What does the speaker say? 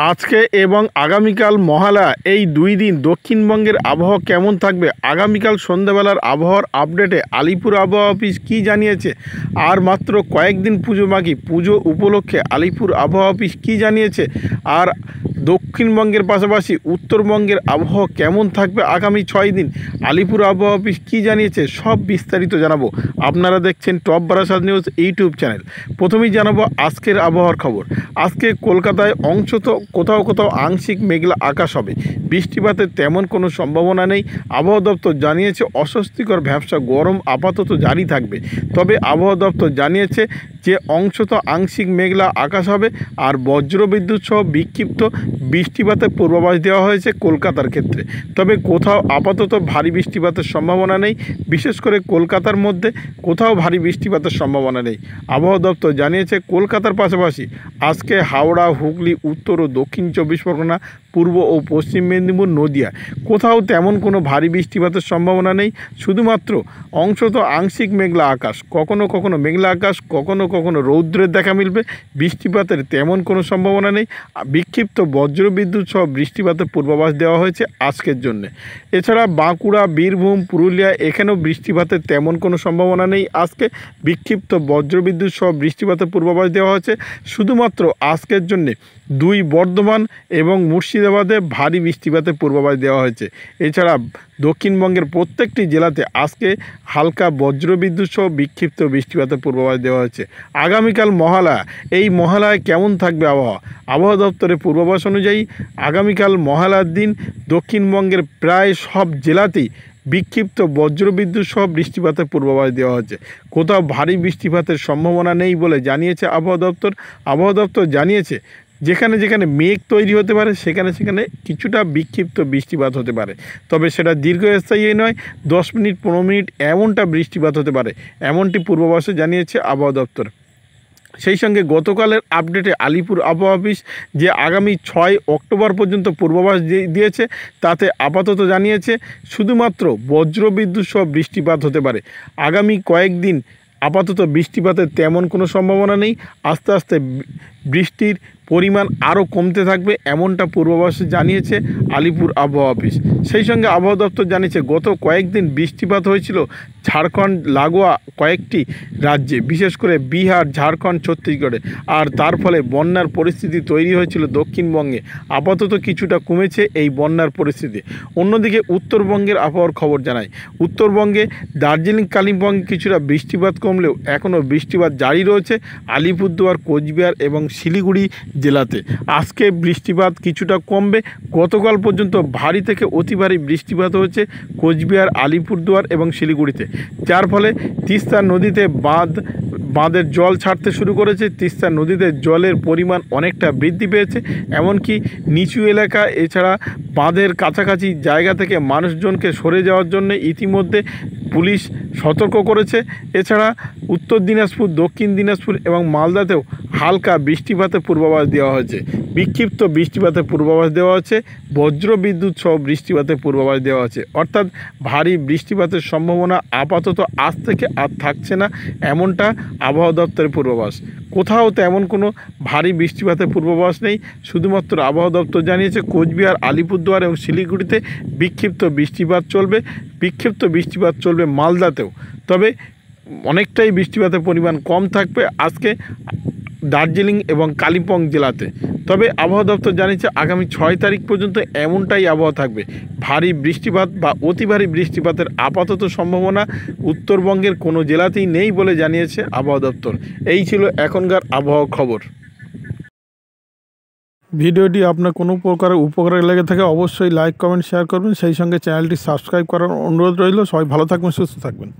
আজকে এবং আগামীকাল মহালয়া এই দুই দিন দক্ষিণবঙ্গের আবহাওয়া কেমন থাকবে আগামীকাল সন্ধ্যাবেলার আবহাওয়ার আপডেটে আলিপুর আবহাওয়া অফিস কী জানিয়েছে আর মাত্র কয়েকদিন পুজো বাকি পুজো উপলক্ষে আলিপুর আবহাওয়া অফিস কী জানিয়েছে আর দক্ষিণবঙ্গের পাশাপাশি উত্তরবঙ্গের আবহাওয়া কেমন থাকবে আগামী 6 দিন আলিপুর আবহাওয়া অফিস কী জানিয়েছে সব বিস্তারিত জানাবো। আপনারা দেখছেন top Barasat news YouTube channel. প্রথমেই জানাবো আজকের আবহাওয়ার খবর। আজকে কলকাতায় অংশত কোথাও কোথাও আংশিক মেঘলা আকাশ হবে, বৃষ্টিপাতের তেমন কোনো সম্ভাবনা নেই। আবহাওয়া দপ্তর জানিয়েছে অস্বস্তিকর ভ্যাপসা গরম আপাতত জারি থাকবে, তবে আবহাওয়া দপ্তর জানিয়েছে যে অংশত আংশিক মেঘলা আকাশ হবে আর বজ্রবিদ্যুৎ সহ বিক্ষিপ্ত বৃষ্টিপাতের পূর্বাভাস দেওয়া হয়েছে কলকাতার ক্ষেত্রে। তবে কোথাও আপাতত ভারী বৃষ্টিপাতের সম্ভাবনা নেই, বিশেষ করে কলকাতার মধ্যে কোথাও ভারী বৃষ্টিপাতের সম্ভাবনা নেই। আবহাওয়া দপ্তর জানিয়েছে কলকাতার পাশাপাশি আজকে হাওড়া, হুগলি, উত্তর ও দক্ষিণ 24 পরগনা, পূর্ব ও পশ্চিম মেদিনীপুর, নদিয়া কোথাও তেমন কোনো ভারী বৃষ্টিপাতের সম্ভাবনা নেই। শুধুমাত্র অংশত আংশিক মেঘলা আকাশ, কখনো কখনো মেঘলা আকাশ, কখনো কখনো রৌদ্রের দেখা মিলবে। বৃষ্টিপাতের তেমন কোনো সম্ভাবনা নেই। বিক্ষিপ্ত বজ্রবিদ্যুৎ সহ বৃষ্টিপাতের পূর্বাভাস দেওয়া হয়েছে আজকের জন্য। এছাড়া বাঁকুড়া, বীরভূম, পুরুলিয়া এখানেও বৃষ্টিপাতের তেমন কোনো সম্ভাবনা নেই। আজকে বিক্ষিপ্ত বজ্রবিদ্যুৎ সহ বৃষ্টিপাতের পূর্বাভাস দেওয়া হয়েছে। শুধুমাত্র আজকের জন্যে বর্ধমান এবং মুর্শিদাবাদে ভারী বৃষ্টিপাতের পূর্বাভাস দেওয়া হয়েছে। এছাড়া দক্ষিণবঙ্গের প্রত্যেকটি জেলাতে আজকে হালকা বজ্রবিদ্যুৎ সহ বিক্ষিপ্ত বৃষ্টিপাতের পূর্বাভাস দেওয়া হয়েছে। আগামীকাল মহালয়া, এই মহালয়ায় কেমন থাকবে আবহাওয়া? আবহাওয়া দপ্তরের পূর্বাভাস অনুযায়ী আগামীকাল মহালয়ার দিন দক্ষিণবঙ্গের প্রায় সব জেলাতেই বিক্ষিপ্ত বজ্রবিদ্যুৎ সহ বৃষ্টিপাতের পূর্বাভাস দেওয়া হচ্ছে। কোথাও ভারী বৃষ্টিপাতের সম্ভাবনা নেই বলে জানিয়েছে আবহাওয়া দপ্তর। আবহাওয়া দপ্তর জানিয়েছে যেখানে যেখানে মেঘ তৈরি হতে পারে সেখানে সেখানে কিছুটা বিক্ষিপ্ত বৃষ্টিপাত হতে পারে, তবে সেটা দীর্ঘস্থায়ী নয়, 10 মিনিট 15 মিনিট এমনটা বৃষ্টিপাত হতে পারে, এমনটি পূর্বাভাসে জানিয়েছে আবহাওয়া দপ্তর। সেই সঙ্গে গতকালের আপডেটে আলিপুর আবহাওয়া অফিস যে আগামী 6 অক্টোবর পর্যন্ত পূর্বাভাস দিয়েছে তাতে আপাতত জানিয়েছে শুধুমাত্র বজ্রবিদ্যুৎ সহ বৃষ্টিপাত হতে পারে। আগামী কয়েকদিন আপাতত বৃষ্টিপাতের তেমন কোনো সম্ভাবনা নেই। আস্তে আস্তে বৃষ্টির পরিমাণ আরও কমতে থাকবে, এমনটা পূর্বাভাসে জানিয়েছে আলিপুর আবহাওয়া অফিস। সেই সঙ্গে আবহাওয়া দপ্তর জানিয়েছে গত কয়েকদিন বৃষ্টিপাত হয়েছিল ঝাড়খণ্ড লাগোয়া কয়েকটি রাজ্যে, বিশেষ করে বিহার, ঝাড়খণ্ড, ছত্তিশগড়ে, আর তার ফলে বন্যার পরিস্থিতি তৈরি হয়েছিল দক্ষিণবঙ্গে। আপাতত কিছুটা কমেছে এই বন্যার পরিস্থিতি। অন্যদিকে উত্তরবঙ্গের আবহাওয়ার খবর জানায়। উত্তরবঙ্গে দার্জিলিং, কালিম্পংয়ে কিছুটা বৃষ্টিপাত কমলেও এখনও বৃষ্টিপাত জারি রয়েছে আলিপুরদুয়ার, কোচবিহার এবং শিলিগুড়ি জেলাতে। আজকে বৃষ্টিপাত কিছুটা কমবে। গতকাল পর্যন্ত ভারী থেকে অতি ভারী বৃষ্টিপাত হয়েছে কোচবিহার, আলিপুরদুয়ার এবং শিলিগুড়িতে, যার ফলে তিস্তা নদীতে বাঁধের জল ছাড়তে শুরু করেছে। তিস্তা নদীতে জলের পরিমাণ অনেকটা বৃদ্ধি পেয়েছে, এমনকি নিচু এলাকা এছাড়া বাঁধের কাছাকাছি জায়গা থেকে মানুষজনকে সরে যাওয়ার জন্য ইতিমধ্যে পুলিশ সতর্ক করেছে। এছাড়া উত্তর দিনাজপুর, দক্ষিণ দিনাজপুর এবং মালদাতেও হালকা বৃষ্টিপাতের পূর্বাভাস দেওয়া হয়েছে। বিক্ষিপ্ত বৃষ্টিপাতের পূর্বাভাস দেওয়া হচ্ছে, বজ্রবিদ্যুৎ সহ বৃষ্টিপাতের পূর্বাভাস দেওয়া হচ্ছে। অর্থাৎ ভারী বৃষ্টিপাতের সম্ভাবনা আপাতত আজ থেকে আর থাকছে না, এমনটা আবহাওয়া দপ্তরের পূর্বাভাস। কোথাও তেমন কোনো ভারী বৃষ্টিপাতের পূর্বাভাস নেই। শুধুমাত্র আবহাওয়া দপ্তর জানিয়েছে কোচবিহার, আলিপুরদুয়ার এবং শিলিগুড়িতে বিক্ষিপ্ত বৃষ্টিপাত চলবে। বিক্ষিপ্ত বৃষ্টিপাত চলবে মালদাতেও, তবে অনেকটাই বৃষ্টিপাতের পরিমাণ কম থাকবে আজকে দার্জিলিং এবং কালিম্পং জেলাতে। তবে আবহাওয়া দপ্তর জানিয়েছে আগামী 6 তারিখ পর্যন্ত এমনটাই আবহাওয়া থাকবে। ভারী বৃষ্টিপাত বা অতি ভারী বৃষ্টিপাতের আপাতত সম্ভাবনা উত্তরবঙ্গের কোনো জেলাতেই নেই বলে জানিয়েছে আবহাওয়া দপ্তর। এই ছিল এখনকার আবহাওয়া খবর। ভিডিওটি আপনার কোনো প্রকারের উপকারে লেগে থাকে অবশ্যই লাইক, কমেন্ট, শেয়ার করবেন। সেই সঙ্গে চ্যানেলটি সাবস্ক্রাইব করার অনুরোধ রইল। সবাই ভালো থাকবেন, সুস্থ থাকবেন।